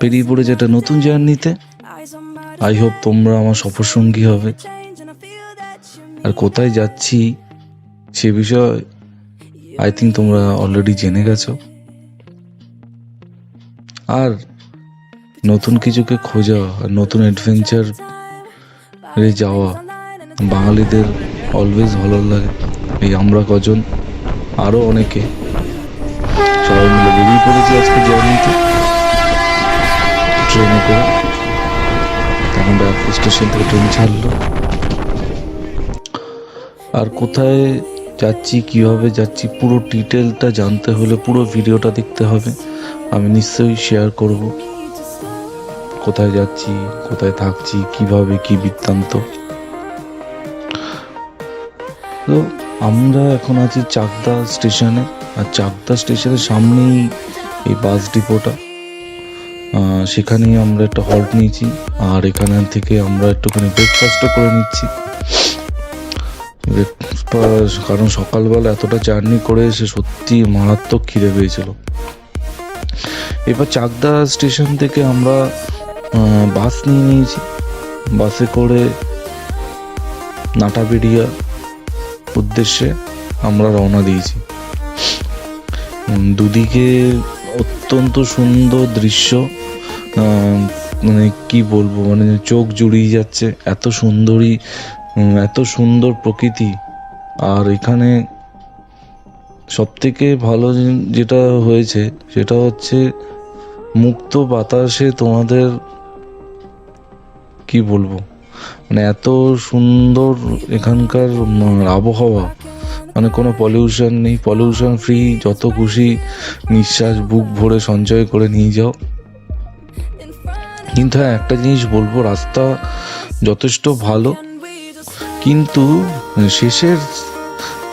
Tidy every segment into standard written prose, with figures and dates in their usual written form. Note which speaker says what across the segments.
Speaker 1: বেরিয়ে পড়েছে একটা নতুন জার্নিতে। আই হোপ তোমরা আমার সফর সঙ্গী হবে। আর কোথায় যাচ্ছি সে বিষয়ে আই থিঙ্ক তোমরা অলরেডি জেনে গেছো। আর নতুন কিছুকে খোঁজা আর নতুন অ্যাডভেঞ্চারে যাওয়া বাঙালিদের অলওয়েজ ভালো লাগে। এই আমরা কজন আরও অনেকে সবাই মিলে বেরিয়ে পড়েছি আজকে জার্নিতে ট্রেনে করে। তখন ব্যারাকপুর স্টেশন থেকে ট্রেন ছাড়লো। আর কোথায় যাচ্ছি, কিভাবে যাচ্ছি, পুরো ডিটেলটা জানতে হলে পুরো ভিডিওটা দেখতে হবে। আমি নিশ্চয়ই শেয়ার করব কোথায় যাচ্ছি, কোথায় থাকছি, কিভাবে কি বৃত্তান্ত। তো আমরা এখন আছি চাকদা স্টেশনে। আর চাকদা স্টেশনের সামনেই এই বাস ডিপোটা, সেখানেই আমরা একটা হল্ট নিয়েছি। আর এখান থেকে আমরা একটুখানি ব্রেকফাস্টও করে নিচ্ছি। কারণ সকালবেলা এতটা জার্নি করে এসে সত্যি মারাত্মক খিদে পেয়েছিল। এবার চাকদা স্টেশন থেকে আমরা বাস নিয়ে নিয়েছি। বাসে করে নাটাবেড়িয়া উদ্দেশ্যে আমরা রওনা দিয়েছি। দুদিকে অত্যন্ত সুন্দর দৃশ্য, মানে কি বলবো, মানে চোখ জুড়িয়ে যাচ্ছে। এত সুন্দর প্রকৃতি। আর এখানে সব থেকে ভালো যেটা হয়েছে সেটা হচ্ছে মুক্ত বাতাসে তোমাদের কি বলবো, মানে এত সুন্দর এখানকার আবহাওয়া। মানে কোনো পলিউশন নেই, পলিউশন ফ্রি, যত খুশি নিঃশ্বাস বুক ভরে সঞ্চয় করে নিয়ে যাও। কিন্তু হ্যাঁ, একটা জিনিস বলবো, রাস্তা যথেষ্ট ভালো, কিন্তু শেষের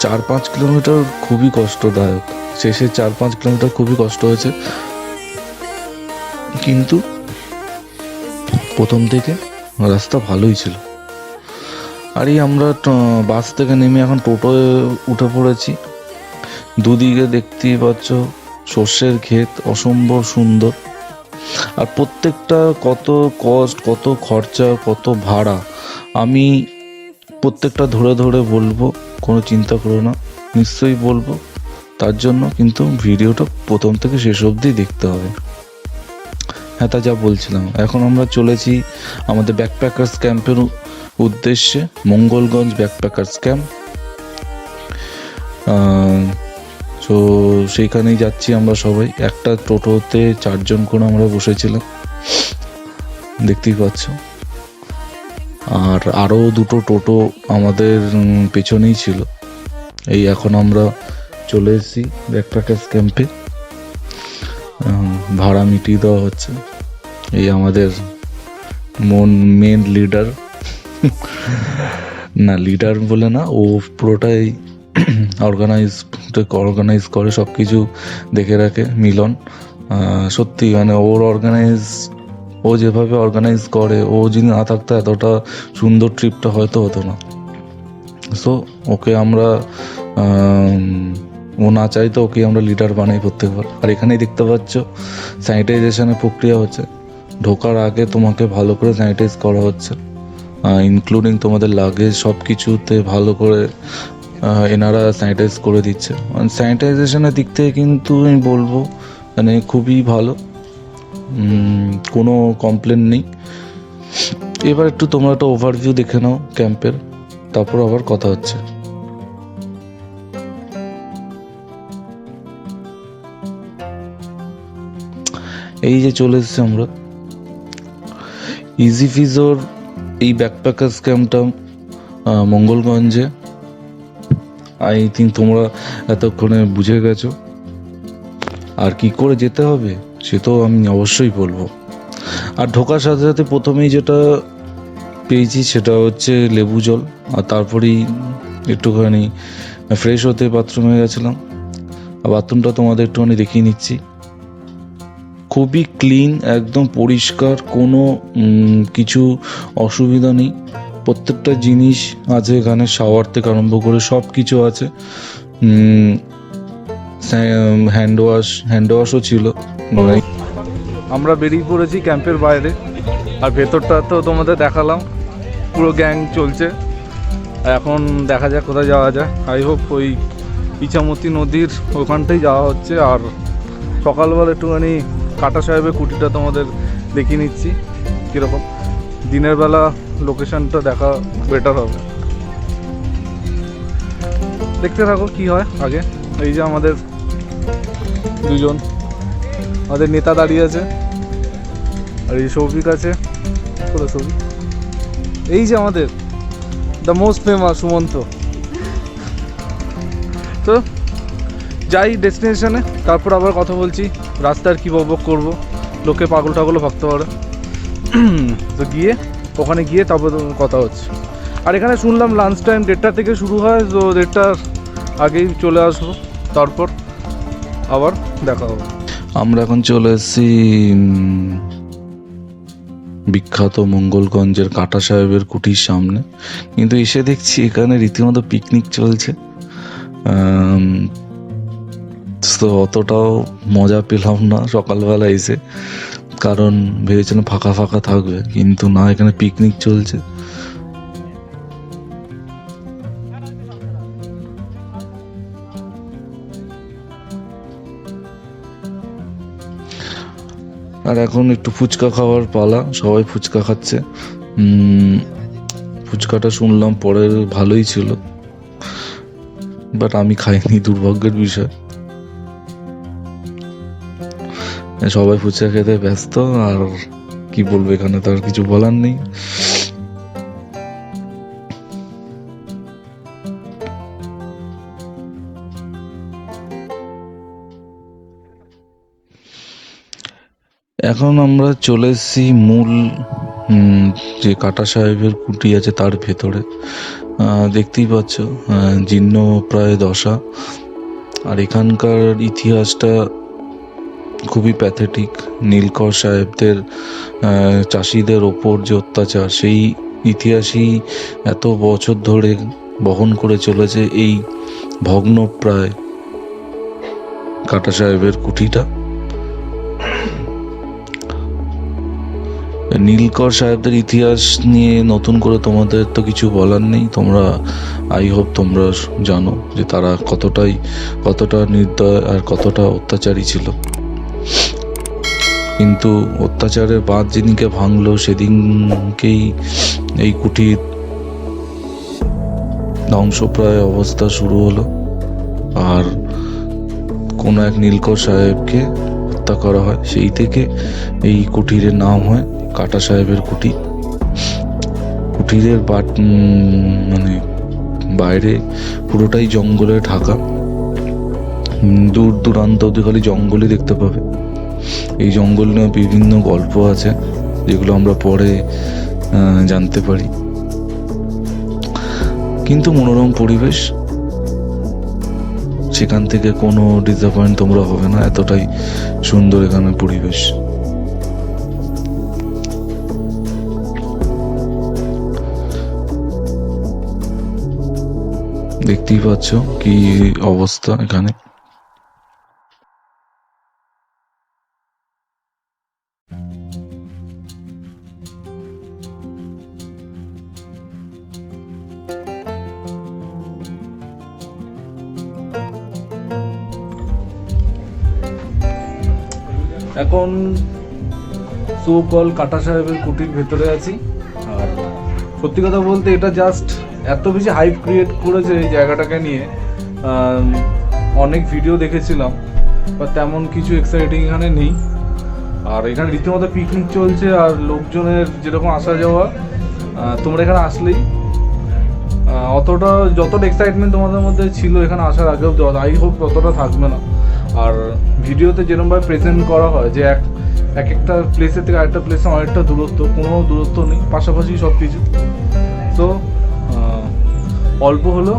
Speaker 1: 4-5 কিলোমিটার খুবই কষ্টদায়ক। শেষের 4-5 কিলোমিটার খুবই কষ্ট হয়েছে, কিন্তু প্রথম থেকে রাস্তা ভালোই ছিল। আর এই আমরা বাস থেকে নেমে এখন টোটোয় উঠে পড়েছি। দুদিকে দেখতেই পাচ্ছ সর্ষের ক্ষেত, অসম্ভব সুন্দর। আর প্রত্যেকটা কত কষ্ট, কত খরচা, কত ভাড়া, আমি প্রত্যেকটা ধরে ধরে বলবো, কোনো চিন্তা করো না, নিশ্চয়ই বলবো। তার জন্য কিন্তু ভিডিওটা প্রথম থেকে শেষ অবধি দেখতে হবে। হ্যাঁ, তা যা বলছিলাম, এখন আমরা চলেছি আমাদের ব্যাকপ্যাকার্স ক্যাম্পের উদ্দেশ্যে, মঙ্গলগঞ্জ ব্যাকপ্যাকার্স ক্যাম্প। তো সেইখানেই যাচ্ছি আমরা সবাই। একটা টোটোতে 4 জন করে আমরা বসেছিলাম, দেখতেই পাচ্ছ। আর আরও 2টো টোটো আমাদের পেছনেই ছিল। এই এখন আমরা চলে এসেছি ব্যাকপ্যাকার্স ক্যাম্পে। ভাড়া মিটিয়ে দেওয়া হচ্ছে। এই আমাদের মেন লিডার, না লিডার বলে না, ও পুরোটাই অর্গানাইজ করে, সব কিছু দেখে রাখে। মিলন সত্যি, মানে ও যেভাবে অর্গানাইজ করে, ও যদি না থাকতো এতটা সুন্দর ট্রিপটা হয়তো হতো না। সো ওকে আমরা, ও না চাইতো ওকে আমরা লিডার বানাই প্রত্যেকবার। আর এখানেই দেখতে পাচ্ছ স্যানিটাইজেশনের প্রক্রিয়া হচ্ছে। ঢোকার আগে তোমাকে ভালো করে স্যানিটাইজ করা হচ্ছে, ইনক্লুডিং তোমাদের লাগেজ, সব কিছুতে ভালো করে এনারা স্যানিটাইজ করে দিচ্ছে। স্যানিটাইজেশনের দিক থেকে কিন্তু আমি বলবো মানে খুবই ভালো, কোনো কমপ্লেন নেই। এবার একটু তোমরা একটা ওভারভিউ দেখে নাও ক্যাম্পের, তারপর আবার কথা হচ্ছে। এই যে চলে এসেছি আমরা ইজি ফিজোর এই ব্যাকপ্যাকার্স ক্যাম্পটা মঙ্গলগঞ্জে। আই থিঙ্ক তোমরা এতক্ষণে বুঝে গেছো। আর কি করে যেতে হবে সে তো আমি অবশ্যই বলবো। আর ঢোকার সাথে সাথে প্রথমেই যেটা পেয়েছি সেটা হচ্ছে লেবু জল, আর তারপরেই একটুখানি ফ্রেশ হতে বাথরুমে গেছিলাম। আর বাথরুমটা তোমাদের একটুখানি দেখিয়ে নিচ্ছি। খুবই ক্লিন, একদম পরিষ্কার, কোনো কিছু অসুবিধা নেই। প্রত্যেকটা জিনিস আছে এখানে, শাওয়ার থেকে আরম্ভ করে সব কিছু আছে। হ্যান্ড ওয়াশও ছিল। আমরা বেরিয়ে পড়েছি ক্যাম্পের বাইরে, আর ভেতরটা তো তোমাদের দেখালাম, পুরো গ্যাং চলছে। এখন দেখা যাক কোথায় যাওয়া যায়। আই হোপ ওই ইছামতি নদীর ওখানটাই যাওয়া হচ্ছে। আর সকালবেলা একটুখানি কাটা সাহেবের কুটিটা তোমাদের দেখিয়ে নিচ্ছি কীরকম। দিনের বেলা লোকেশনটা দেখা বেটার হবে, দেখতে থাকো কি হয় আগে। এই যে আমাদের দুজন, আমাদের নেতা দাঁড়িয়ে আছে, আর এই সৌভিক আছে। কোথায় সৌভিক? এই যে আমাদের দ্য মোস্ট ফেমাস সুমন্ত। তো যাই ডেস্টিনেশনে, তারপর আবার কথা বলছি। রাস্তার কী বকবক করবো, লোকে পাগল টাগলও ভাবতে পারে। তো গিয়ে ওখানে গিয়ে তারপর কথা হচ্ছে। আর এখানে শুনলাম লাঞ্চ টাইম 1:30 থেকে শুরু হয়, তো 1:30টার আগেই চলে আসবো, তারপর আবার দেখা হবে। আমরা এখন চলে এসেছি বিখ্যাত মঙ্গলগঞ্জের কাটা সাহেবের কুটির সামনে। কিন্তু এসে দেখছি এখানে রীতিমতো পিকনিক চলছে। তো অতটাও মজা পেলাম না সকালবেলা এসে, কারণ ভেবেছিলাম ফাঁকা ফাঁকা থাকবে, কিন্তু না, এখানে পিকনিক চলছে। আর এখন একটু ফুচকা খাওয়ার পালা, সবাই ফুচকা খাচ্ছে। ফুচকাটা শুনলাম পরে ভালোই ছিল, বাট আমি খাইনি, দুর্ভাগ্যের বিষয়। সবাই ফুচকা খেতে ব্যস্ত, আর কি বলবো, এখানে তো আর কিছু বলার নেই। এখন আমরা চলে এসেছি মূল যে কাটা সাহেবের কুটি আছে তার ভেতরে। দেখতেই পাচ্ছ জীর্ণ প্রায় দশা। আর এখানকার ইতিহাসটা খুবই প্যাথেটিক। নীলকর সাহেবদের চাষিদের ওপর যে অত্যাচার, সেই ইতিহাসই এত বছর ধরে বহন করে চলেছে এই ভগ্নপ্রায় কাটা সাহেবের কুটিটা। নীলকর সাহেবদের ইতিহাস নিয়ে নতুন করে তোমাদের তো কিছু বলার নেই। তোমরা আই হোপ তোমরা জানো যে তারা কতটা নির্দয় আর কতটা অত্যাচারী ছিল। কিন্তু অত্যাচারের বাঁধ যেদিনকে ভাঙলো, সেদিনকেই এই কুটির ধ্বংসপ্রায় অবস্থা শুরু হলো। আর কোনো এক নীলকর সাহেবকে হত্যা করা হয়, সেই থেকে এই কুটিরের নাম হয় কাটা সাহেবের কুটির। কুটিরের মানে বাইরে পুরোটাই জঙ্গলে ঢাকা, দূর দূরান্ত অব্দি খালি জঙ্গলই দেখতে পাবে। এই জঙ্গল নিয়ে বিভিন্ন গল্প আছে, যেগুলো আমরা পরে জানতে পারি। কিন্তু মনোরম পরিবেশ, সেখান থেকে কোনো ডিসঅ্যাপয়েন্ট তোমরা হবে না, এতটাই সুন্দর এখানে পরিবেশ। দেখতেই পাচ্ছ কি অবস্থা এখানে। এখন সোকল কাটা সাহেবের কুটির ভেতরে আছি। আর সত্যি কথা বলতে এটা জাস্ট এত বেশি হাইপ ক্রিয়েট করেছে এই জায়গাটাকে নিয়ে। অনেক ভিডিও দেখেছিলাম, বা তেমন কিছু এক্সাইটিং এখানে নেই। আর এখানে রীতিমতো পিকনিক চলছে, আর লোকজনের যেরকম আসা যাওয়া, তোমরা এখানে আসলেই যতটা এক্সাইটমেন্ট তোমাদের মধ্যে ছিল এখানে আসার আগেও, আই হোপ ততটা থাকবে না। আর ভিডিওতে যেরকমভাবে প্রেজেন্ট করা হয় যে এক এক একটা প্লেসের থেকে আরেকটা প্লেসে অনেকটা দূরত্ব, কোনো দূরত্ব নেই, পাশাপাশি সব কিছু। তো অল্প হলো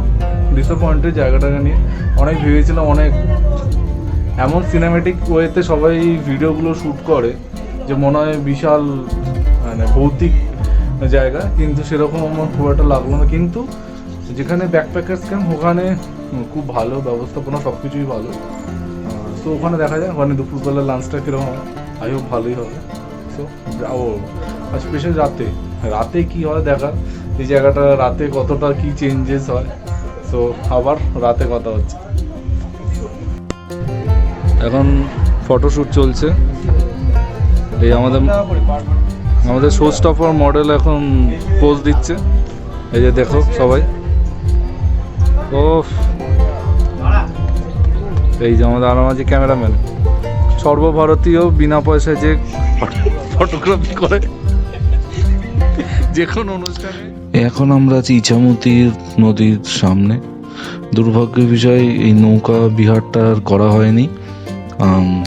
Speaker 1: ডিসঅ্যাপয়েন্টেড জায়গাটাকে নিয়ে। অনেক ভেবেছিলাম, অনেক এমন সিনেমেটিক ওয়েতে সবাই ভিডিওগুলো শ্যুট করে যে মনে হয় বিশাল মানে ভৌতিক জায়গা, কিন্তু সেরকম আমার খুব একটা লাগলো না। কিন্তু যেখানে ব্যাকপ্যাকার্স ক্যাম্প ওখানে খুব ভালো ব্যবস্থাপনা, সব কিছুই ভালো। তো ওখানে দেখা যায় ওখানে দুপুরবেলা লাঞ্চটা কীরকম হয়, আই হোপ ভালোই হবে। সো আর স্পেশাল রাতে কী হয় দেখা, এই জায়গাটা রাতে কতটা কী চেঞ্জেস হয়। সো আবার রাতে কথা হচ্ছে। এখন ফটোশ্যুট চলছে। এই আমাদের শো স্টপার মডেল এখন পোজ দিচ্ছে, এই যে দেখো সবাই। ও এই যে আমাদের আরামাজি ক্যামেরাম্যান, সর্বভারতীয় বিনা পয়সায় যে ফটোগ্রাফি করে যে কোনো অনুষ্ঠানে। এখন আমরা আছি ইছামতি নদীর সামনে। দুর্ভাগ্যের বিষয় এই নৌকা বিহারটা আর করা হয়নি,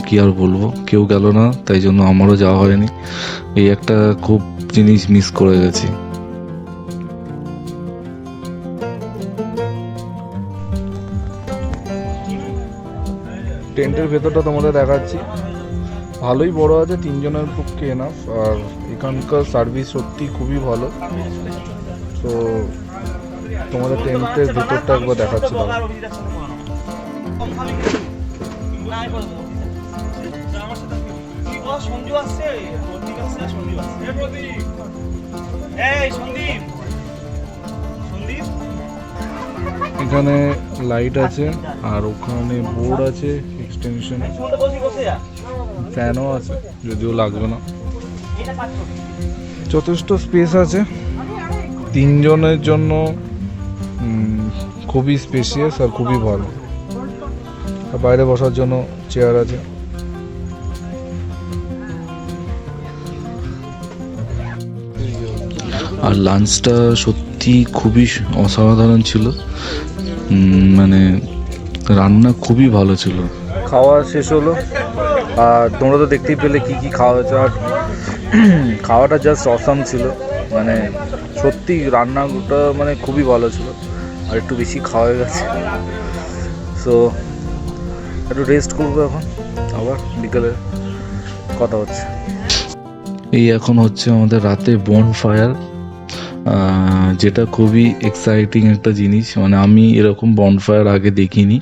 Speaker 1: কি আর বলবো, কেউ গেল না, তাই জন্য আমারও যাওয়া হয়নি। এই একটা খুব জিনিস মিস করে গেছি। টেন্টের ভেতরটা তোমাদের দেখাচ্ছি, ভালোই বড় আছে, 3 জনের পক্ষে এনাফ। আর এখানকার সার্ভিস সত্যি খুবই ভালো। তো তোমাদের টেন্টের ভেতরটা একবার দেখাচ্ছি। এখানে লাইট আছে, আর ওখানে বোর্ড আছে, এক্সটেনশন, ফ্যানও আছে, যদিও লাগবে না। যথেষ্ট স্পেস আছে 3 জনের জন্য, খুবই স্পেসিয়াস আর খুবই ভালো। আর বাইরে বসার জন্য চেয়ার আছে। আর লাঞ্চটা সত্যি খুবই অসাধারণ ছিল, মানে রান্না খুবই ভালো ছিল। খাওয়া শেষ হলো, আর তোমরা তো দেখতেই পেলে কি কি খাওয়া হয়েছে। আর খাওয়াটা জাস্ট অসাম ছিল, মানে সত্যি রান্নাটা মানে খুবই ভালো ছিল। আর একটু বেশি খাওয়া হয়ে গেছে, সো একটু রেস্ট করবো এখন, আবার বিকেলে কথা হচ্ছে। এই এখন হচ্ছে আমাদের রাতে বনফায়ার, যেটা খুবই এক্সাইটিং একটা জিনিস। মানে আমি এরকম বনফায়ার আগে দেখিনি,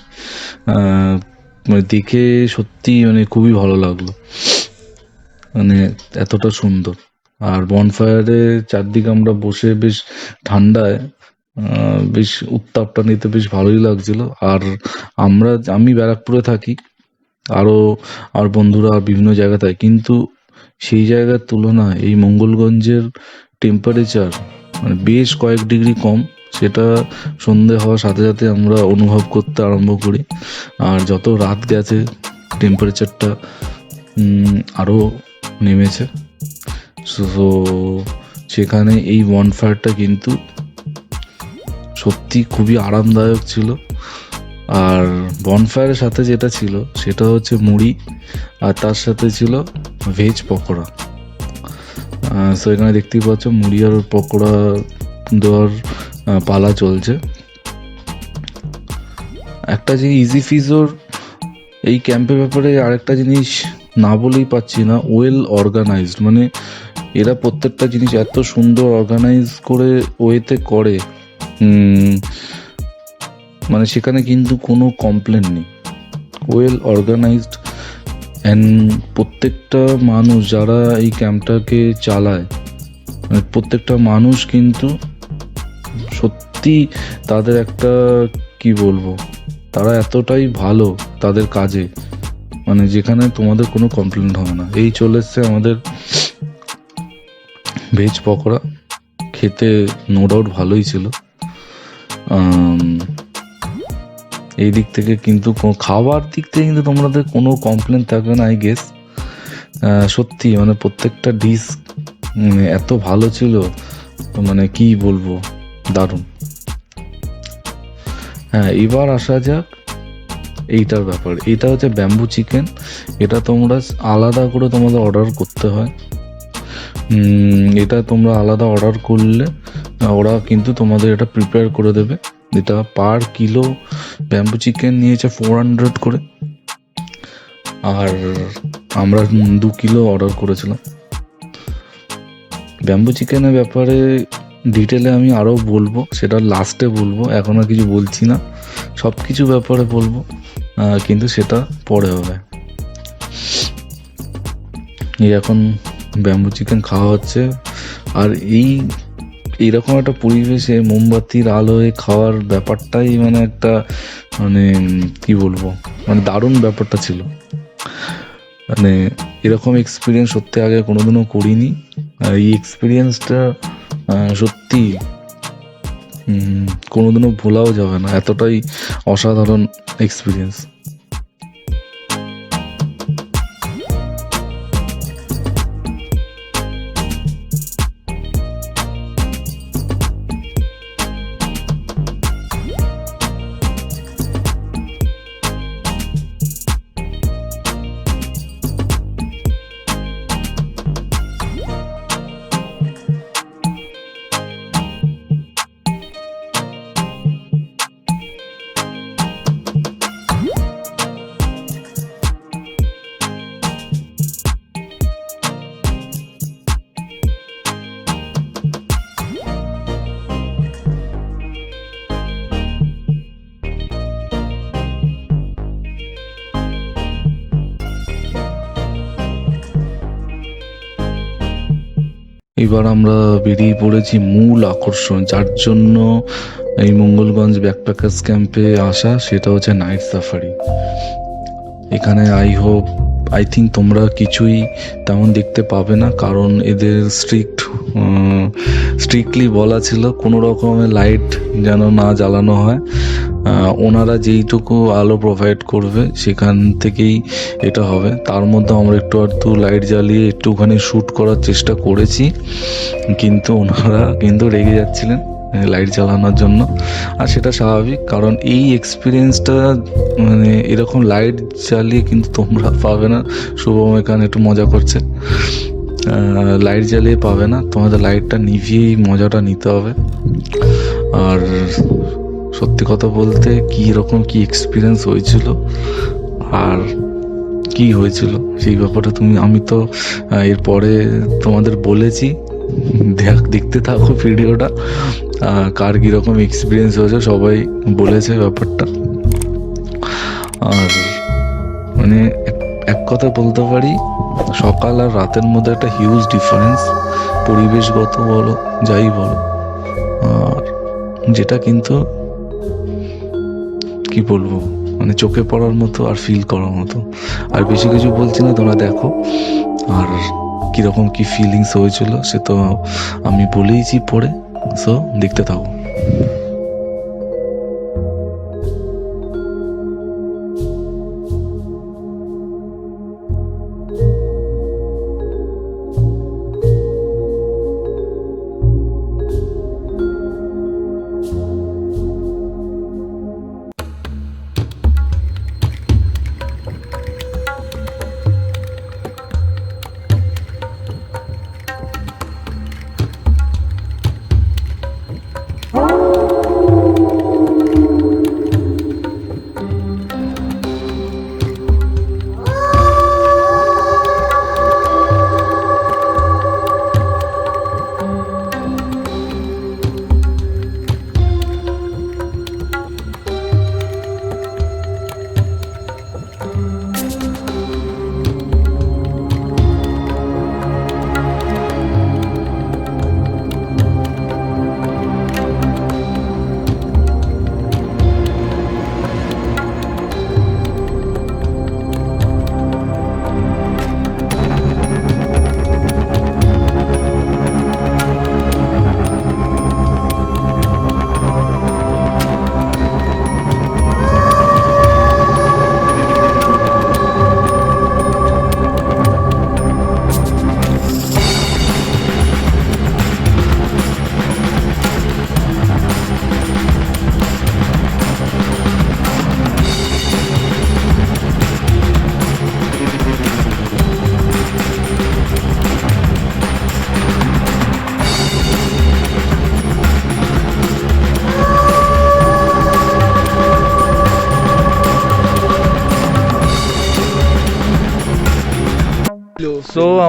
Speaker 1: মানে দেখে সত্যি মানে খুবই ভালো লাগলো, মানে এতটা সুন্দর। আর বনফায়ারে চারদিকে আমরা বসে বেশ ঠান্ডায় বেশ উত্তাপটা নিতে বেশ ভালোই লাগছিল। আর আমি ব্যারাকপুরে থাকি, আর বন্ধুরা বিভিন্ন জায়গা থাকে, কিন্তু সেই জায়গার তুলনায় এই মঙ্গলগঞ্জের টেম্পারেচার মানে বেশ কয়েক ডিগ্রি কম। সেটা সন্ধে হওয়ার সাথে সাথে আমরা অনুভব করতে আরম্ভ করি। আর যত রাত গেছে টেম্পারেচারটা আরও নেমেছে। সো সেখানে এই বনফায়ারটা কিন্তু সত্যি খুবই আরামদায়ক ছিল। আর বনফায়ারের সাথে যেটা ছিল সেটা হচ্ছে মুড়ি, আর তার সাথে ছিল ভেজ পকোড়া। সো এখানে দেখতেই পাচ্ছ মুড়ি আর পকোড়া দেওয়ার পালা চলছে। একটা জিনিস ইজি ফিজোর এই ক্যাম্পের ব্যাপারে আরেকটা জিনিস না বলেই পাচ্ছি না, ওয়েল অর্গানাইজড। মানে এরা প্রত্যেকটা জিনিস এত সুন্দর অর্গানাইজ করে ওয়েতে করে, মানে সেখানে কিন্তু কোনো কমপ্লেন নেই, ওয়েল অর্গানাইজড। অ্যান্ড প্রত্যেকটা মানুষ যারা এই ক্যাম্পটাকে চালায়, মানে প্রত্যেকটা মানুষ কিন্তু সত্যি তাদের একটা কি বলবো, তারা এতটাই ভালো তাদের কাজে, মানে যেখানে তোমাদের কোনো কমপ্লেন হবে না। এই চলে এসছে আমাদের ভেজ পকোড়া, খেতে নো ডাউট ভালোই ছিল। এই দিক থেকে কিন্তু খাওয়ার দিক থেকে কিন্তু তোমাদের কোনো কমপ্লেন থাকবে না আই গেস। সত্যি মানে প্রত্যেকটা ডিশ এত ভালো ছিল, মানে কি বলবো, দারুণ। হ্যাঁ, এবার আসা যাক এইটার ব্যাপার। এটা হচ্ছে ব্যাম্বু চিকেন, এটা তোমরা আলাদা করে তোমাদের অর্ডার করতে হয়। এটা তোমরা আলাদা অর্ডার করলে ওরা কিন্তু তোমাদের এটা প্রিপেয়ার করে দেবে। এটা পার কিলো ব্যাম্বু চিকেন নিয়েছে 400 করে, আর আমরা 2 কিলো অর্ডার করেছিলাম। ব্যাম্বু চিকেনের ব্যাপারে ডিটেলে আমি আরও বলবো, সেটা লাস্টে বলবো, এখন আর কিছু বলছি না। সব কিছু ব্যাপারে বলবো, কিন্তু সেটা পরে হবে। এই এখন ব্যাম্বু চিকেন খাওয়া হচ্ছে, আর এইরকম একটা পরিবেশে মোমবাতির আলোয় খাওয়ার ব্যাপারটাই মানে একটা মানে কি বলবো, মানে দারুণ ব্যাপারটা ছিল। মানে এরকম এক্সপিরিয়েন্স সত্যি আগে কোনোদিনও করিনি। এই এক্সপিরিয়েন্সটা সত্যি কোনোদিনও ভোলাও যাবে না, এতটাই অসাধারণ এক্সপিরিয়েন্স। এবার আমরা বেরিয়ে পড়েছি মূল আকর্ষণ, যার জন্য এই মঙ্গলগঞ্জ ব্যাকপ্যাকার্স ক্যাম্পে আসা, সেটা হচ্ছে নাইট সাফারি। এখানে আই থিঙ্ক তোমরা কিছুই তেমন দেখতে পাবে না, কারণ এদের স্ট্রিক্টলি বলা ছিল কোনো রকমের লাইট যেন না জ্বালানো হয়। ওনারা যেইটুকু আলো প্রোভাইড করবে সেখান থেকেই এটা হবে। তার মধ্যে আমরা একটু লাইট জ্বালিয়ে একটুখানি শ্যুট করার চেষ্টা করেছি, কিন্তু ওনারা কিন্তু রেগে যাচ্ছিলেন লাইট জ্বালানোর জন্য। আর সেটা স্বাভাবিক, কারণ এই এক্সপিরিয়েন্সটা মানে এরকম লাইট জ্বালিয়ে কিন্তু তোমরা পাবে না। শুভম এখানে একটু মজা করছে, লাইট জ্বালিয়ে পাবে না, তোমাদের লাইটটা নিভিয়েই মজাটা নিতে হবে। আর সত্যি কথা বলতে কি এক্সপিরিয়েন্স হয়েছিল আর কি হয়েছিল সেই ব্যাপারে আমি তো এরপরে তোমাদের বলেছি, দেখতে থাকো ভিডিওটা, কার কীরকম এক্সপিরিয়েন্স হয়েছে সবাই বলেছে ব্যাপারটা। আর মানে এক কথা বলতে পারি, সকাল আর রাতের মধ্যে একটা হিউজ ডিফারেন্স, পরিবেশগত বলো যাই বলো, আর যেটা কিন্তু কি বলবো মানে চোখে পড়ার মতো আর ফিল করার মতো। আর বেশি কিছু বলছি না, তোমরা দেখো। আর কীরকম কি ফিলিংস হয়েছিল সে তো আমি বলেইছি পরে, সো দেখতে থাকো।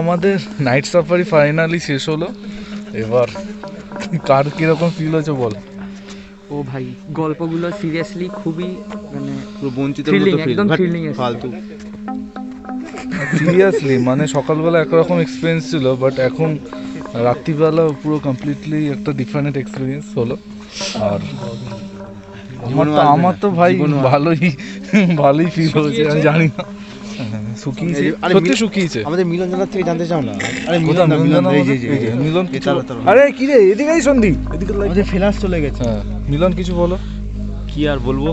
Speaker 1: আমাদের নাইট সাফারি ফাইনালি শেষ হলো। এবার কার কিরকম ফিল হয়েছে বল।
Speaker 2: ও ভাই, গল্পগুলো সিরিয়াসলি খুবই মানে
Speaker 3: পুরো বঞ্চিতের
Speaker 2: থ্রিলিং,
Speaker 3: মতো ফিল,
Speaker 2: একদম থ্রিলিং।
Speaker 3: ফালতু।
Speaker 1: সিরিয়াসলি মানে সকালবেলা একরকম এক্সপিরিয়েন্স ছিল, বাট এখন রাত্রিবেলা পুরো কমপ্লিটলি একটা ডিফারেন্ট এক্সপিরিয়েন্স হলো। আর আমার তো ভাই ভালোই ফিল হয়েছে, আমি জানি না শুকিয়েছে, সত্যি শুকিয়েছে।
Speaker 3: আমাদের মিলন জানার থেকে জানতে চাও না? আরে
Speaker 1: কোথাও
Speaker 3: মিলন
Speaker 1: মিলন
Speaker 3: না,
Speaker 1: জানা
Speaker 3: এই যে
Speaker 1: এই যে মিলন
Speaker 3: এই
Speaker 1: কিছু।
Speaker 3: তারা তারা।
Speaker 1: আরে কি রে, এদিকে এই সন্দীপ, এদিকে লাইট।
Speaker 3: আমাদের ফেলাস চলে গেছে।
Speaker 1: হ্যাঁ মিলন কিছু বলো।
Speaker 4: কি আর বলবো,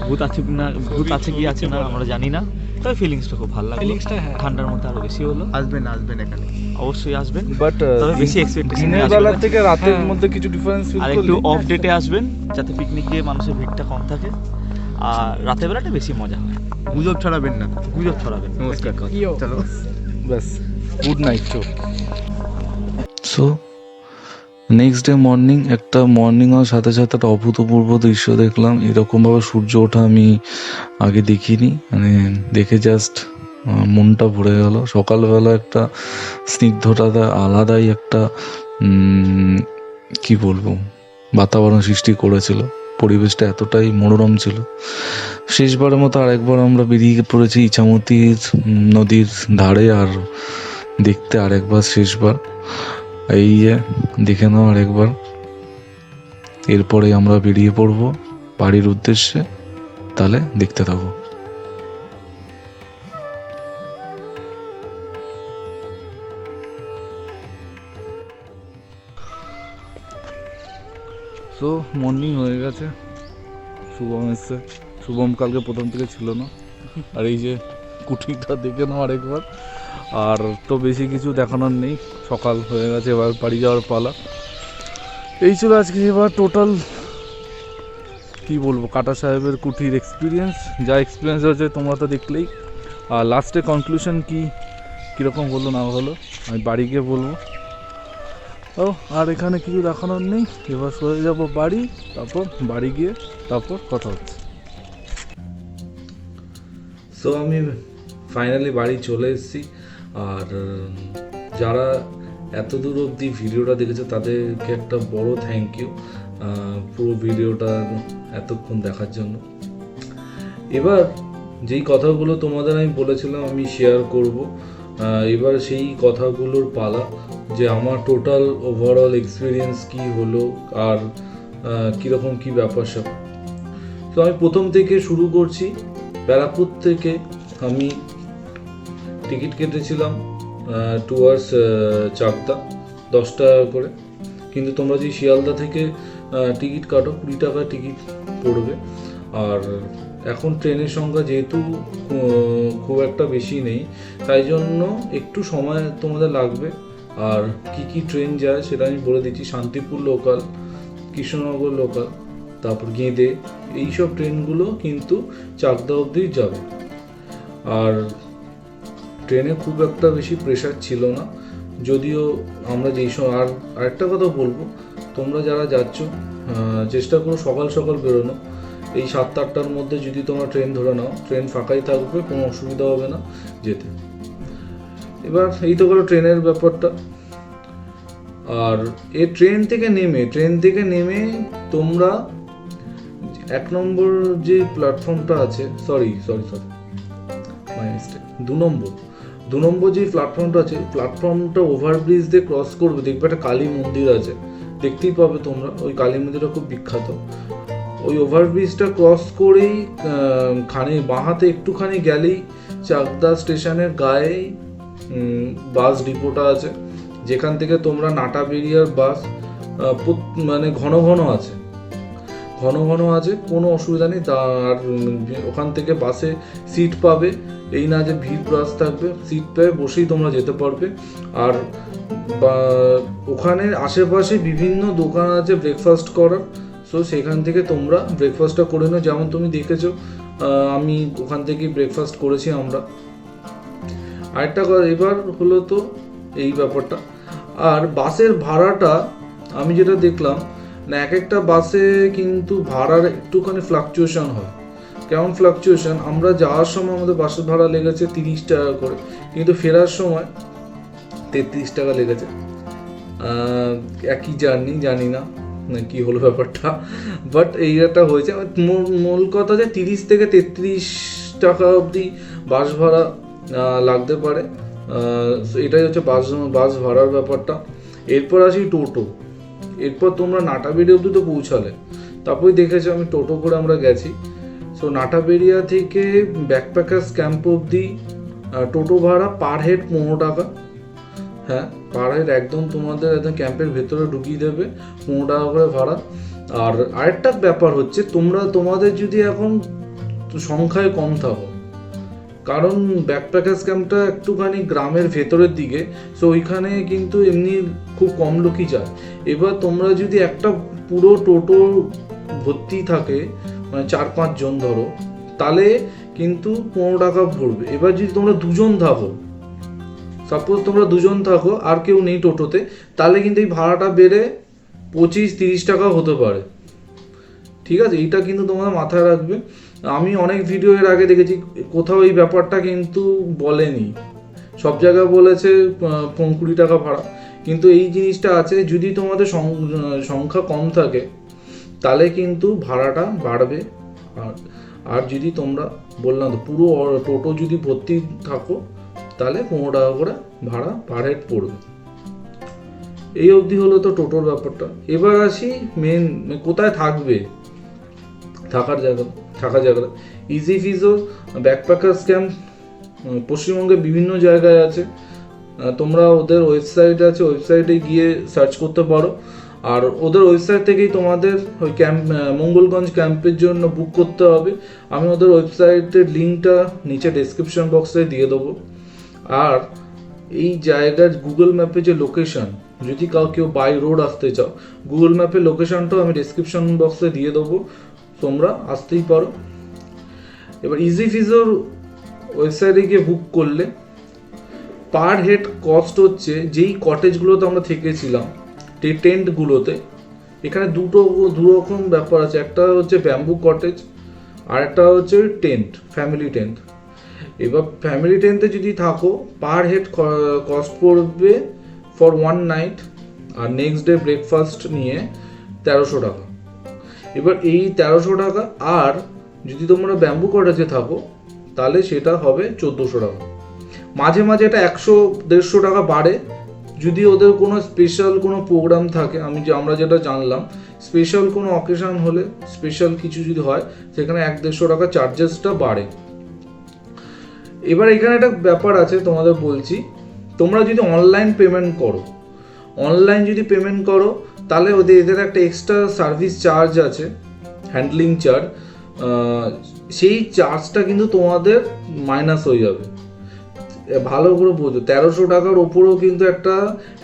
Speaker 4: ভূত আছে না, ভূত আছে কি আছে না আমরা জানি না, তবে ফিলিংসটা খুব ভালো লাগলো।
Speaker 2: ফিলিংসটা হ্যাঁ,
Speaker 4: ঠান্ডার মধ্যে আরো বেশি হলো।
Speaker 3: আসবেন এখানে,
Speaker 4: অবশ্যই আসবেন,
Speaker 1: বাট
Speaker 4: তবে বেশি expectation
Speaker 1: দিনের
Speaker 4: নিয়ে
Speaker 1: বেলার
Speaker 4: আসবেন।
Speaker 1: থেকে রাতের
Speaker 2: হ্যাঁ।
Speaker 1: মধ্যে কিছু ডিফারেন্স ফিল
Speaker 4: আর
Speaker 1: করলি।
Speaker 4: একটু অফ ডেটে আসবেন যাতে পিকনিকে মানুষের ভিড়টা কম থাকে, আর রাতের বেলাটা বেশি মজা হয়।
Speaker 3: গুজব ছড়াবেন না।
Speaker 4: গুজব ছড়াবেন।
Speaker 3: নমস্কার,
Speaker 2: ইয়ো।
Speaker 3: চলো।
Speaker 1: ব্যাস, good night. So next day morning হওয়ার সাথে সাথে একটা অভূতপূর্ব দৃশ্য দেখলাম। এরকমভাবে সূর্য ওঠা আমি আগে দেখিনি, মানে দেখে জাস্ট মনটা ভরে গেল। সকালবেলা একটা স্নিগ্ধতা, আলাদাই একটা কি বলবো বাতাবরণ সৃষ্টি করেছিল। পরিবেশটা এতটাই মনোরম ছিল। শেষবারের মতো আরেকবার আমরা বেরিয়ে পড়েছি ইছামতি নদীর ধারে, আর দেখতে আরেকবার শেষবার এই যে দেখে নাও আরেকবার। এরপরে আমরা বেরিয়ে পড়ব বাড়ির উদ্দেশ্যে, তাহলে দেখতে থাকো। সো মর্নিং হয়ে গেছে, শুভম এসছে। শুভম কালকে প্রথম থেকে ছিল না। আর এই যে কুঠিটা দেখে নাও আরেকবার। আর তো বেশি কিছু দেখানোর নেই, সকাল হয়ে গেছে, এবার বাড়ি যাওয়ার পালা। এই ছিল আজকে এবার টোটাল কি বলবো কাটা সাহেবের কুঠির এক্সপিরিয়েন্স। যা এক্সপিরিয়েন্স হয়েছে তোমরা তো দেখলেই। আর লাস্টে কনক্লুশন কীরকম হলো না হলো আমি বাড়ি গিয়ে বলবো। ও আর এখানে কিছু দেখানোর নেই, এবার সরে যাব বাড়ি, তারপর বাড়ি গিয়ে তারপর কথা হচ্ছে। সো আমি ফাইনালি বাড়ি চলে এসেছি। আর যারা এত দূর অবধি ভিডিওটা দেখেছে তাদেরকে একটা বড় থ্যাংক ইউ পুরো ভিডিওটা এতক্ষণ দেখার জন্য। এবার যেই কথাগুলো তোমাদের আমি বলেছিলাম আমি শেয়ার করব, এবার সেই কথাগুলোর পালা, যে আমার টোটাল ওভারঅল এক্সপিরিয়েন্স কি হলো আর কীরকম কী ব্যাপার সব। তো আমি প্রথম থেকে শুরু করছি। ব্যারাকপুর থেকে আমি টিকিট কেটেছিলাম টুয়ার্ডস চাকদা 10 টাকা করে, কিন্তু তোমরা যদি শিয়ালদা থেকে টিকিট কাটো 20 টাকা টিকিট পড়বে। আর এখন ট্রেনের সংখ্যা যেহেতু খুব একটা বেশি নেই, তাই জন্য একটু সময় তোমাদের লাগবে। আর কি ট্রেন যায় সেটা আমি বলে দিচ্ছি। শান্তিপুর লোকাল, কৃষ্ণনগর লোকাল, তারপর গেদে, এইসব ট্রেনগুলো কিন্তু চাকদা অবধি যাবে। আর ট্রেনে খুব একটা বেশি প্রেশার ছিল না, যদিও আমরা যেই সময়। আর আরেকটা কথা বলবো, তোমরা যারা যাচ্ছ চেষ্টা করো সকাল সকাল বেরোনো। এই 7-8টার মধ্যে যদি তোমরা ট্রেন ধরে নাও, ট্রেন ফাঁকাই থাকবে, কোনো অসুবিধা হবে না যেতে। এবার এই তো গেলো ট্রেনের ব্যাপারটা। আর এই ট্রেন থেকে নেমে তোমরা 1 নম্বর যে প্ল্যাটফর্মটা আছে, সরি মাই মিস্টেক, 2 নম্বর যে প্ল্যাটফর্মটা আছে, প্ল্যাটফর্মটা ওভারব্রিজ দিয়ে ক্রস করবে, দেখবে একটা কালী মন্দির আছে, দেখতেই পাবে তোমরা। ওই কালী মন্দিরটা খুব বিখ্যাত। ওই ওভারব্রিজটা ক্রস করেই বাঁহাতে একটুখানি গেলেই চাকদা স্টেশনের গায়েই বাস ডিপোটা আছে, যেখান থেকে তোমরা নাটাবেরিয়ার বাস মানে ঘন ঘন আছে, কোনো অসুবিধা নেই। আর ওখান থেকে বাসে সিট পাবে, এই না যে ভিড় বাস থাকবে, সিট পেয়ে বসেই তোমরা যেতে পারবে। আর ওখানে আশেপাশে বিভিন্ন দোকান আছে ব্রেকফাস্ট করার, সো সেখান থেকে তোমরা ব্রেকফাস্টটা করে নাও। যেমন তুমি দেখেছো আমি ওখান থেকেই ব্রেকফাস্ট করেছি আমরা। আরেকটা কথা এবার হলো তো এই ব্যাপারটা। আর বাসের ভাড়াটা আমি যেটা দেখলাম না, এক একটা বাসে কিন্তু ভাড়ার একটুখানি ফ্লাকচুয়েশন হয়। কেমন ফ্লাকচুয়েশন? আমরা যাওয়ার সময় আমাদের বাসের ভাড়া লেগেছে 30 টাকা করে, কিন্তু ফেরার সময় 33 টাকা লেগেছে। একই জার্নি, জানি না কি হলো ব্যাপারটা, বাট এই একটা হয়েছে। মূল কথা যে 30 থেকে 33 টাকা অবধি বাস ভাড়া লাগতে পারে। এটাই হচ্ছে বাস ভাড়ার ব্যাপারটা। এরপর আসি টোটো। এরপর তোমরা নাটাবেড়ি অবধি তো পৌঁছালে, তারপরে দেখেছো আমি টোটো করে আমরা গেছি। সো নাটাবেড়িয়া থেকে ব্যাকপ্যাকার্স ক্যাম্প অবধি টোটো ভাড়া পার হেড 15 টাকা। হ্যাঁ, পার হেড একদম তোমাদের একদম ক্যাম্পের ভেতরে ঢুকিয়ে দেবে, 15 টাকা করে ভাড়া। আর আরেকটা ব্যাপার হচ্ছে, তোমাদের যদি এখন সংখ্যায় কম থাকো, কারণ ব্যাকপ্যাকার্স ক্যাম্পটা একটুখানি গ্রামের ভেতরের দিকে, সো ওইখানে কিন্তু এমনি খুব কম লোকই যায়। এবার তোমরা যদি একটা পুরো টোটো ভর্তি থাকে, মানে 4-5 জন ধরো, তাহলে কিন্তু 15 টাকা পড়বে। এবার যদি তোমরা দুজন থাকো, সাপোজ তোমরা দুজন থাকো আর কেউ নেই টোটোতে, তাহলে কিন্তু এই ভাড়াটা বেড়ে 25-30 টাকা হতে পারে। ঠিক আছে, এইটা কিন্তু তোমরা মাথায় রাখবে। আমি অনেক ভিডিও এর আগে দেখেছি, কোথাও এই ব্যাপারটা কিন্তু বলেনি, সব জায়গায় বলেছে 20 টাকা ভাড়া, কিন্তু এই জিনিসটা আছে। যদি তোমাদের সংখ্যা কম থাকে তাহলে কিন্তু ভাড়াটা বাড়বে। আর যদি তোমরা বললাম তো পুরো টোটো যদি ভর্তি থাকো, তাহলে 15 টাকা করে ভাড়া পার হেড পড়বে। এই অবধি হলো তো টোটোর ব্যাপারটা। এবার আসি মেন, কোথায় থাকবে, থাকার জায়গা। ইজি ফিজো ব্যাকপ্যাকার্স ক্যাম্প পশ্চিমবঙ্গে বিভিন্ন জায়গায় আছে। তোমরা ওদের ওয়েবসাইট আছে, ওয়েবসাইটে গিয়ে সার্চ করতে পারো। আর ওদের ওয়েবসাইট থেকেই তোমাদের ওই মঙ্গলগঞ্জ ক্যাম্পের জন্য বুক করতে হবে। আমি ওদের ওয়েবসাইটের লিঙ্কটা নিচে ডেসক্রিপশন বক্সে দিয়ে দেবো। আর এই জায়গার গুগল ম্যাপে যে লোকেশন, যদি কেউ বাই রোড আসতে চাও, গুগল ম্যাপের লোকেশনটাও আমি ডেসক্রিপশন বক্সে দিয়ে দেবো, তোমরা আসতেই পারো। এবার ইজি ফিজোর ওয়েবসাইটে গিয়ে বুক করলে পার হেড কস্ট হচ্ছে, যেই কটেজগুলোতে আমরা থেকেছিলাম, টেন্টগুলোতে, এখানে দু রকম ব্যাপার আছে। একটা হচ্ছে ব্যাম্বু কটেজ, আর একটা হচ্ছে টেন্ট, ফ্যামিলি টেন্ট। এবার ফ্যামিলি টেন্টে যদি থাকো, পার হেড কস্ট পড়বে ফর 1 নাইট, আর নেক্সট ডে ব্রেকফাস্ট নিয়ে 1300 টাকা। এবার এই 1300 টাকা, আর যদি তোমরা ব্যাম্বু কটেজে থাকো তাহলে সেটা হবে 1400 টাকা। মাঝে মাঝে এটা 100-150 টাকা বাড়ে, যদি ওদের কোনো স্পেশাল কোনো প্রোগ্রাম থাকে। আমরা যেটা জানলাম, স্পেশাল কোনো অকেশন হলে, স্পেশাল কিছু যদি হয়, সেখানে 100-150 টাকা চার্জেসটা বাড়ে। এবার এখানে একটা ব্যাপার আছে তোমাদের বলছি, তোমরা যদি অনলাইন পেমেন্ট করো, তাহলে এদের একটা এক্সট্রা সার্ভিস চার্জ আছে, হ্যান্ডলিং চার্জ। সেই চার্জটা কিন্তু তোমাদের মাইনাস হয়ে যাবে। ভালো করে বোঝো, 1300 টাকার ওপরেও কিন্তু একটা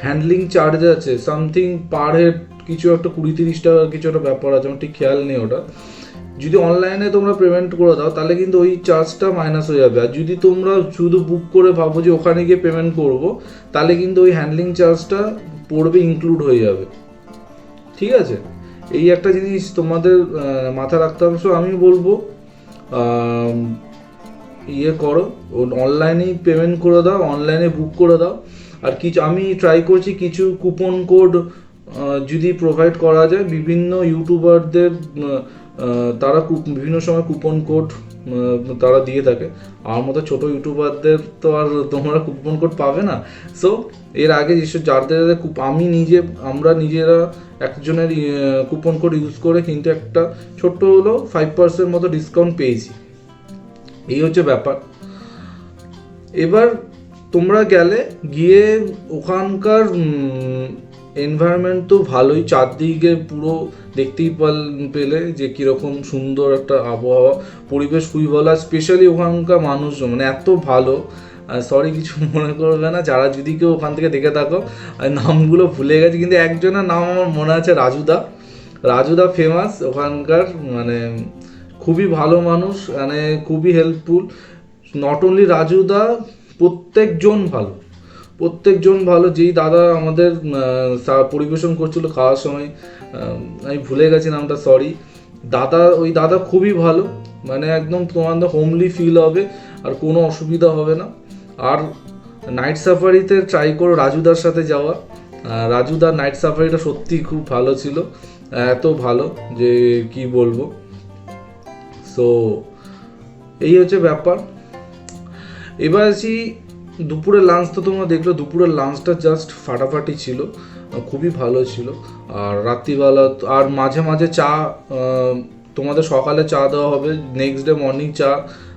Speaker 1: হ্যান্ডলিং চার্জ আছে, সামথিং পার হেড কিছু একটা 20-30 টাকার কিছু একটা ব্যাপার আছে, আমার ঠিক খেয়াল নেই ওটা। যদি অনলাইনে তোমরা পেমেন্ট করে দাও, তাহলে কিন্তু ওই চার্জটা মাইনাস হয়ে যাবে। আর যদি তোমরা শুধু বুক করে ভাবো যে ওখানে গিয়ে পেমেন্ট করব, তাহলে কিন্তু ওই হ্যান্ডলিং চার্জটা পড়বে, ইনক্লুড হয়ে যাবে। ঠিক আছে, এই একটা জিনিস তোমাদের মাথায় রাখতে হবে। সো আমি বলবো করো, অনলাইনেই পেমেন্ট করে দাও, অনলাইনে বুক করে দাও। আর আমি ট্রাই করছি কিছু কুপন কোড যদি প্রোভাইড করা যায়, বিভিন্ন ইউটিউবারদের তারা বিভিন্ন সময় কুপন কোড তারা দিয়ে থাকে। আমার মতো ছোটো ইউটিউবারদের তো আর তোমরা কুপন কোড পাবে না। সো এর আগে যেসব যাদের আমরা নিজেরা একজনের কুপন কোড ইউজ করে কিন্তু একটা ছোট্ট হলেও 5% মতো ডিসকাউন্ট পেয়েছি। এই হচ্ছে ব্যাপার। এবার তোমরা গিয়ে ওখানকার এনভায়রনমেন্ট তো ভালোই, চারদিকে পুরো দেখতেই পেলে যে কীরকম সুন্দর একটা আবহাওয়া, পরিবেশ খুবই ভালো। আর স্পেশালি ওখানকার মানুষজন মানে এত ভালো, সরি কিছু মনে করবে না যারা যদি কেউ ওখান থেকে দেখে থাকো, নামগুলো ভুলে গেছি, কিন্তু একজনের নাম আমার মনে আছে, রাজুদা ফেমাস ওখানকার, মানে খুবই ভালো মানুষ, মানে খুবই হেল্পফুল। নট অনলি রাজুদা, প্রত্যেকজন ভালো। যেই দাদা আমাদের পরিবেশন করছিল খাওয়ার সময়, আমি ভুলে গেছি নামটা, সরি। ওই দাদা খুবই ভালো, মানে একদম তোমাদের হোমলি ফিল হবে, আর কোনো অসুবিধা হবে না। আর নাইট সাফারিতে ট্রাই করো রাজুদার সাথে যাওয়া। রাজুদার নাইট সাফারিটা সত্যি খুব ভালো ছিল, এত ভালো যে কি বলবো। সো এই হচ্ছে ব্যাপার। এবার আছি দুপুরের লাঞ্চ। তো তোমরা দেখলো দুপুরের লাঞ্চটা জাস্ট ফাটাফাটি ছিল, খুবই ভালো ছিল। আর রাত্রিবেলা আর মাঝে মাঝে চা, তোমাদের সকালে চা দেওয়া হবে, নেক্সট ডে মর্নিং চা,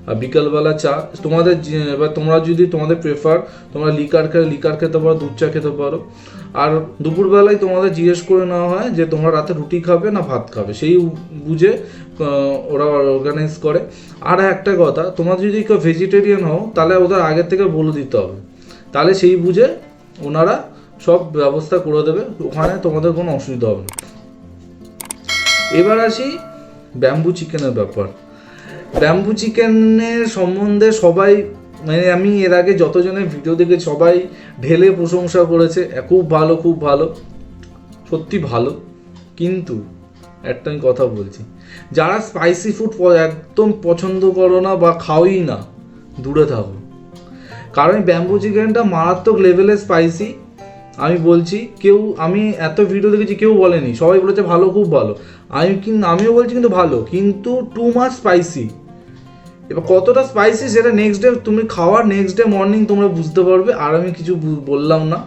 Speaker 1: আর বিকালবেলা চা। তোমাদের এবার তোমরা যদি তোমাদের প্রেফার, তোমরা লিকার খেতে পারো, দুধ চা খেতে পারো। আর দুপুরবেলায় তোমাদের জিজ্ঞেস করে নেওয়া হয় যে তোমরা রাতে রুটি খাবে না ভাত খাবে, সেই বুঝে ওরা অর্গানাইজ করে। আর একটা কথা, তোমরা যদি কেউ ভেজিটেরিয়ান হও তাহলে ওদের আগে থেকে বলে দিতে হবে, তাহলে সেই বুঝে ওনারা সব ব্যবস্থা করে দেবে, ওখানে তোমাদের কোনো অসুবিধা হবে না। এবার আসি ব্যাম্বু চিকেনের ব্যাপার। ব্যাম্বু চিকেনের সম্বন্ধে সবাই, মানে আমি এর আগে যতজনের ভিডিও দেখে সবাই ঢেলে প্রশংসা করেছে, খুব ভালো খুব ভালো, সত্যি ভালো। কিন্তু একটা আমি কথা বলছি, যারা স্পাইসি ফুড একদম পছন্দ করো না বা খাওই না, দূরে থাকো। কারণ ব্যাম্বু চিকেনটা মারাত্মক লেভেলে স্পাইসি। আমি বলছি, আমি এত ভিডিও দেখেছি, কেউ বলেনি, সবাই বলেছে ভালো, খুব ভালো। আমিও বলছি কিন্তু ভালো, কিন্তু টু মাচ স্পাইসি। এবার কতটা স্পাইসি সেটা নেক্সট ডে তুমি খাওয়ার নেক্সট ডে মর্নিং তোমরা বুঝতে পারবে। আর আমি কিছু বললাম না।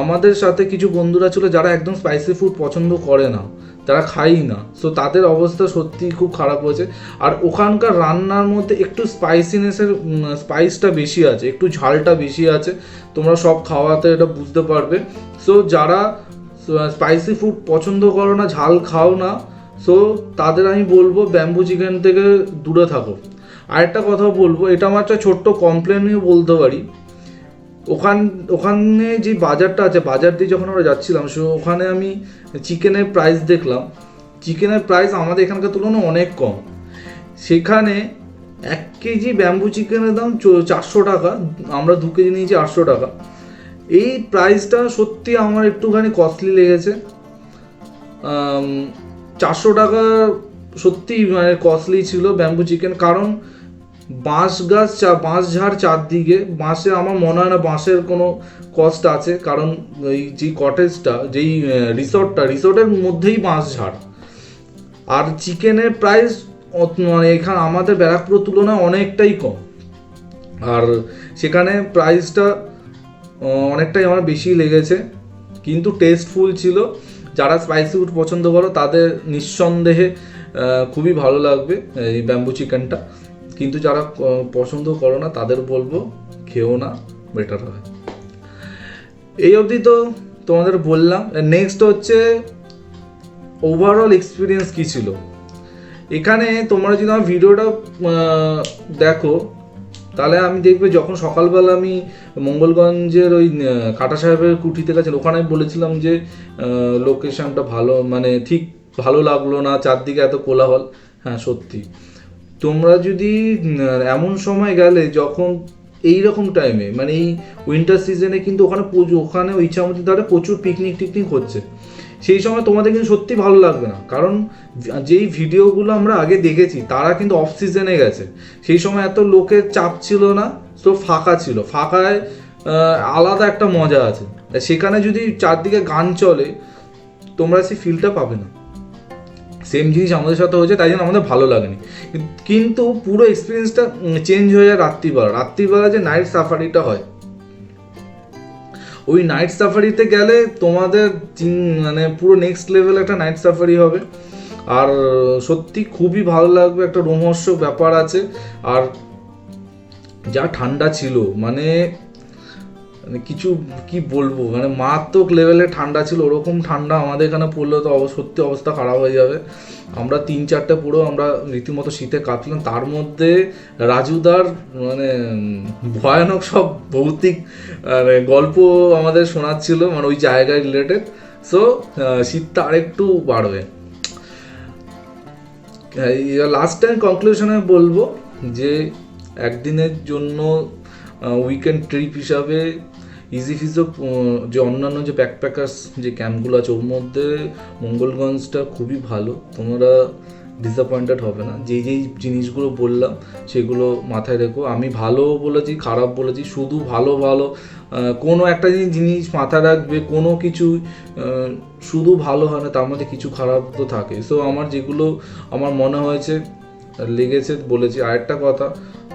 Speaker 1: আমাদের সাথে কিছু বন্ধুরা ছিল যারা একদম স্পাইসি ফুড পছন্দ করে না, তারা খাই না, সো তাদের অবস্থা সত্যি খুব খারাপ হয়েছে। আর ওখানকার রান্নার মধ্যে একটু স্পাইসটা বেশি আছে, একটু ঝালটা বেশি আছে, তোমরা সব খাওয়াতে এটা বুঝতে পারবে। সো যারা স্পাইসি ফুড পছন্দ করো না, ঝাল খাও না, সো তাদের আমি বলবো ব্যাম্বু চিকেন থেকে দূরে থাকো। আরেকটা কথা বলবো, এটা আমার একটা ছোট্ট কমপ্লেনও বলতে পারি। ওখানে যে বাজারটা আছে, বাজার দিয়ে যখন আমরা যাচ্ছিলাম, ওখানে আমি চিকেনের প্রাইস দেখলাম, চিকেনের প্রাইস আমাদের এখানকার তুলনায় অনেক কম। সেখানে 1 কেজি ব্যাম্বু চিকেনের দাম 400 টাকা, আমরা 2 কেজি নিয়েছি 800 টাকা। এই প্রাইসটা সত্যি আমার একটুখানি কস্টলি লেগেছে। 400 টাকা সত্যি মানে কস্টলি ছিল ব্যাম্বু চিকেন। কারণ বাঁশঝাড় চারদিকে, বাঁশের আমার মনে হয় না বাঁশের কোনো কস্ট আছে, কারণ এই যে কটেজটা, যেই রিসোর্টের মধ্যেই বাঁশঝাড়। আর চিকেনের প্রাইস মানে এখানে আমাদের ব্যারাকপুরের তুলনায় অনেকটাই কম, আর সেখানে প্রাইসটা অনেকটাই আমার বেশি লেগেছে, কিন্তু টেস্টফুল ছিল। যারা স্পাইসি ফুড পছন্দ করো তাদের নিঃসন্দেহে খুবই ভালো লাগবে এই ব্যাম্বু চিকেনটা। কিন্তু যারা পছন্দ করো না তাদের বলবো খেও না, বেটার হয়। এই অবধি তো তোমাদের বললাম। নেক্সট হচ্ছে ওভারঅল এক্সপিরিয়েন্স কী ছিল এখানে। তোমরা যদি আমার ভিডিওটা দেখো তাহলে আমি দেখবে, যখন সকালবেলা আমি মঙ্গলগঞ্জের ওই কাটা সাহেবের কুঠিতে গেছিলাম, ওখানে আমি বলেছিলাম যে লোকেশনটা ভালো, মানে ঠিক ভালো লাগলো না, চারদিকে এত কোলাহল। হ্যাঁ সত্যি, তোমরা যদি এমন সময় গেলে যখন এইরকম টাইমে, মানে এই উইন্টার সিজনে, কিন্তু ওখানে ওই ইচ্ছামতির ধারে প্রচুর পিকনিক হচ্ছে, সেই সময় তোমাদের কিন্তু সত্যি ভালো লাগবে না। কারণ যেই ভিডিওগুলো আমরা আগে দেখেছি তারা কিন্তু অফ সিজনে গেছে, সেই সময় এত লোকের চাপ ছিল না, তো ফাঁকা ছিল। ফাঁকায় আলাদা একটা মজা আছে। সেখানে যদি চারদিকে গান চলে তোমরা সেই ফিলটা পাবে না। সেম জিনিস আমাদের সাথে হয়েছে, তাই জন্য আমাদের ভালো লাগেনি। কিন্তু পুরো এক্সপিরিয়েন্সটা চেঞ্জ হয়ে যায় রাত্রিবেলা যে নাইট সাফারিটা হয়, ওই নাইট সাফারিতে গেলে তোমাদের মানে পুরো নেক্সট লেভেল একটা নাইট সাফারি হবে। আর সত্যি খুবই ভালো লাগবে, একটা রোমহর্ষক ব্যাপার আছে। আর যা ঠান্ডা ছিল, মানে কিছু কি বলবো, মানে মারাত্মক লেভেলে ঠান্ডা ছিল। ওরকম ঠান্ডা আমাদের এখানে পড়লে তো সত্যি অবস্থা খারাপ হয়ে যাবে। আমরা 3-4টে পুরো আমরা রীতিমতো শীতে কাঁপছিলাম। তার মধ্যে রাজুদার মানে ভয়ানক সব ভৌতিক গল্প আমাদের শোনাচ্ছিল, মানে ওই জায়গায় রিলেটেড। সো শীতটা আরেকটু বাড়বে। লাস্ট টাইম কনক্লুশনে বলবো যে একদিনের জন্য উইকেন্ড ট্রিপ হিসাবে ইজি ফিজো যে অন্যান্য যে ব্যাকপ্যাকার্স যে ক্যাম্পগুলো আছে, ওর মধ্যে মঙ্গলগঞ্জটা খুবই ভালো। তোমরা ডিসঅ্যাপয়েন্টেড হবে না। যেই যেই জিনিসগুলো বললাম সেগুলো মাথায় রেখো। আমি ভালো বলেছি, খারাপ বলেছি, শুধু ভালো ভালো কোনো একটা জিনিস মাথায় রাখবে, কোনো কিছু শুধু ভালো হয় না, তার মধ্যে কিছু খারাপ তো থাকে। সো আমার যেগুলো আমার মনে হয়েছে লেগেছে বলেছি। আরেকটা কথা,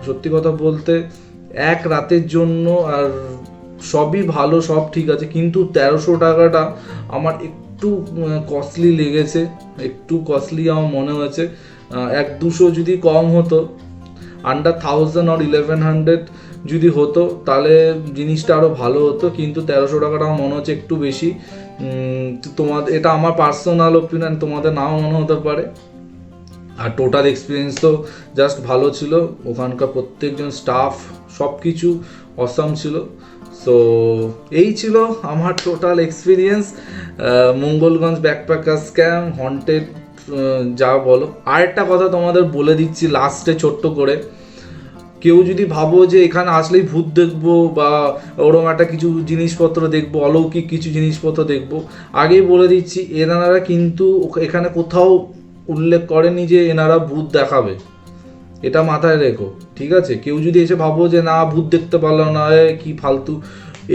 Speaker 1: সত্যি কথা বলতে এক রাতের জন্য আর সবই ভালো, সব ঠিক আছে, কিন্তু 1300 টাকাটা আমার একটু কস্টলি লেগেছে, একটু কস্টলি আমার মনে হয়েছে। 1-200 যদি কম হতো, আন্ডার 1000 আর 1100 যদি হতো তাহলে জিনিসটা আরও ভালো হতো, কিন্তু 1300 টাকাটা আমার মনে হচ্ছে একটু বেশি। তোমাদের, এটা আমার পার্সোনাল ওপিনিয়ন, তোমাদের নাও মনে হতে পারে। আর টোটাল এক্সপিরিয়েন্স তো জাস্ট ভালো ছিল, ওখানকার প্রত্যেকজন স্টাফ সব কিছু অসাম ছিল। সো এই ছিল আমার total experience Mangalganj backpacker scam haunted, যা বলো। আরেকটা কথা তোমাদের বলে দিচ্ছি লাস্টে ছোট্ট করে, কেউ যদি ভাবো যে এখানে আসলেই ভূত দেখবো বা ওরকম একটা কিছু জিনিসপত্র দেখবো, অলৌকিক কিছু জিনিসপত্র দেখবো, আগেই বলে দিচ্ছি এনারা কিন্তু এখানে কোথাও উল্লেখ করেনি যে এনারা ভূত দেখাবে, এটা মাথায় রেখো, ঠিক আছে? কেউ যদি এসে ভাবো যে না ভূত দেখতে পারলাম না, কি ফালতু,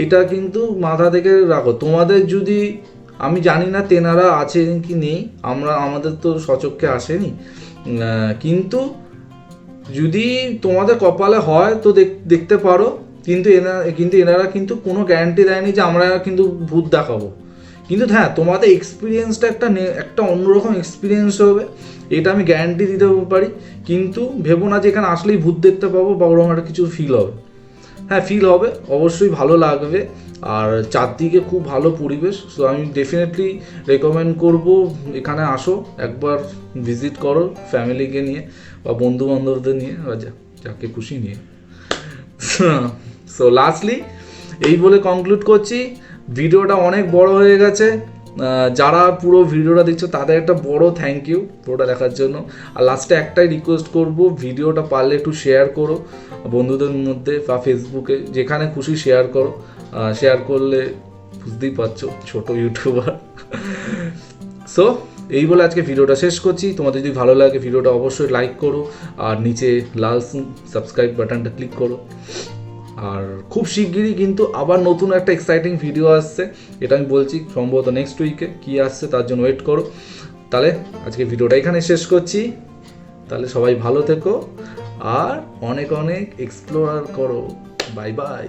Speaker 1: এটা কিন্তু মাথা থেকে রাখো। তোমাদের যদি, আমি জানি না তেনারা আছে কি নেই, আমাদের তো সচক্ষে আসেনি, কিন্তু যদি তোমাদের কপালে হয় তো দেখতে পারো, কিন্তু এনারা কিন্তু কোনো গ্যারান্টি দেয়নি যে আমরা কিন্তু ভূত দেখাবো। কিন্তু হ্যাঁ, তোমাদের এক্সপিরিয়েন্সটা একটা অন্যরকম এক্সপিরিয়েন্স হবে, এটা আমি গ্যারান্টি দিতে পারি। কিন্তু ভেবো না যে এখানে আসলেই ভূত দেখতে পাবো বা ওরকম একটা কিছু ফিল হবে। হ্যাঁ, ফিল হবে, অবশ্যই ভালো লাগবে, আর চারদিকে খুব ভালো পরিবেশ। সো আমি ডেফিনেটলি রেকমেন্ড করব এখানে আসো, একবার ভিজিট করো ফ্যামিলিকে নিয়ে বা বন্ধু বান্ধবদের নিয়ে বা যাকে খুশি নিয়ে। সো লাস্টলি এই বলে কনক্লুড করছি, ভিডিওটা অনেক বড় হয়ে গেছে, যারা পুরো ভিডিওটা দেখছো তাদের একটা বড় থ্যাংক ইউ পুরোটা দেখার জন্য। আর লাস্টে একটাই রিকোয়েস্ট করব, ভিডিওটা পারলে একটু শেয়ার করো বন্ধুদের মধ্যে বা ফেসবুকে, যেখানে খুশি শেয়ার করো। শেয়ার করলে বুঝতেই পারছো ছোট ইউটিউবার। সো এই বলে আজকে ভিডিওটা শেষ করছি। তোমাদের যদি ভালো লাগে ভিডিওটা অবশ্যই লাইক করো, আর নিচে লাল সাবস্ক্রাইব বাটনটা ক্লিক করো। আর খুব শিগগিরই কিন্তু আবার নতুন একটা এক্সাইটিং ভিডিও আসছে, এটা আমি বলছি, সম্ভবত নেক্সট উইকে। কী আসছে তার জন্য ওয়েট করো। তাহলে আজকে ভিডিওটা এখানে শেষ করছি। তাহলে সবাই ভালো থেকো আর অনেক অনেক এক্সপ্লোর করো। Bye bye.